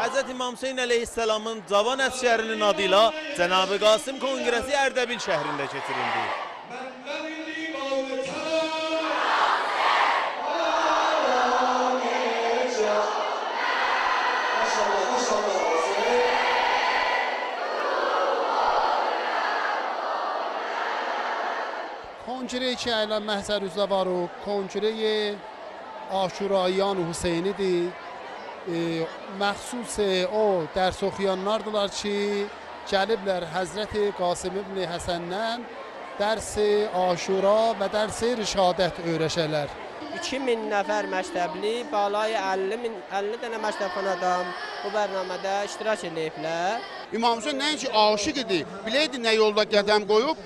Hz. İmam Hüseyin Aleyhisselam'ın cavan əsgərinin adıyla Cənab-ı Qasım Kongresi Ərdəbil şəhrində keçirildi. کنجره که الان محضر üzrə var o کنجره Aşurayyan Hüseynidir. Məxsus o dərs oxuyanlardılar ki, gəliblər Həzrəti Qasım ibn Həsəndən dərs Aşura və dərs Rişadət öyrəşələr. 2000 nəfər məktəbli, balay 50 dənə məktəbxanadan bu bərnamədə iştirak ediblər. İmam Hüseyin nəinki aşiq idi, biləydi nə yolda qədəm qoyub,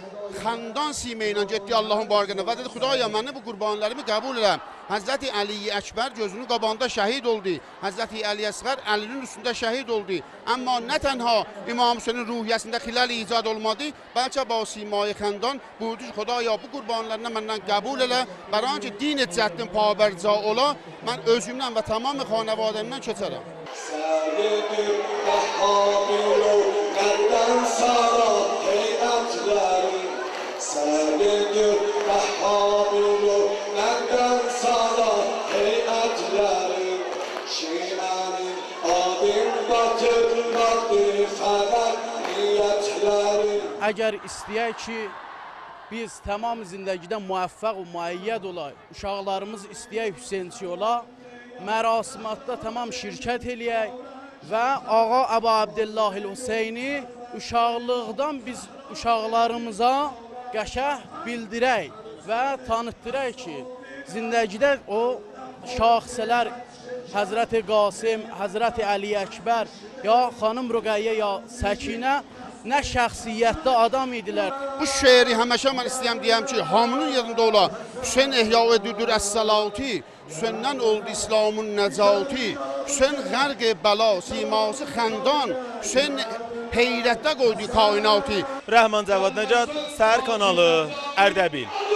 xandan simə ilə getdi Allahın barqına və dedi, Xudaya mənə bu qurbanlarımı qəbul elə. Həzrəti Əli Əkbər gözünün qabağında şəhid oldu. Həzrəti Əli Əsğər əlinin üstündə şəhid oldu. Amma nə tənha İmam Hüseynin ruhiyyəsində xilal icad olmadı, bəlkə ba simay xandan buyurdu ki, Xudaya bu qurbanlarını məndən qəbul elə, bəran ki, din cəddin pabərca ola, mən özümdən və tamam xanavadəmdən keçərəm. Səlidir Vəhhabilu qəndən sara heyətlərin Səlidir Vəhhabilu qəndən sara heyətlərin Şimənin adın batırmadı fəqət niyyətlərin. Əgər istəyək ki, biz tamam zindəgidə müvəffəq və müəyyəd olaq, uşaqlarımız istəyək Hüseynçi ola, mərasimatda tamam şirkət eləyək və Ağa Əbu Abdullah Hüseyni uşaqlıqdan biz uşaqlarımıza qəşəh bildirək və tanıtdırək ki, zindəgidə o şaxsələr Həzrəti Qasım, Həzrəti Əli Əkbər, ya xanım Rüqəyyə, ya Səkinə nə şəxsiyyətdə adam idilər. Bu şeiri həməşə mən istəyəm deyəm ki, hamının yerində ola. Hüseyin ehya edilir əs-salati, Hüseyndən oldu İslamın nəcati. Hüseyin qərq-i bəla, siması xəndan, Hüseyin heyrətdə qoydu kainatı. Rəhman Cavad Nəcat, Səhər kanalı, Ərdəbil.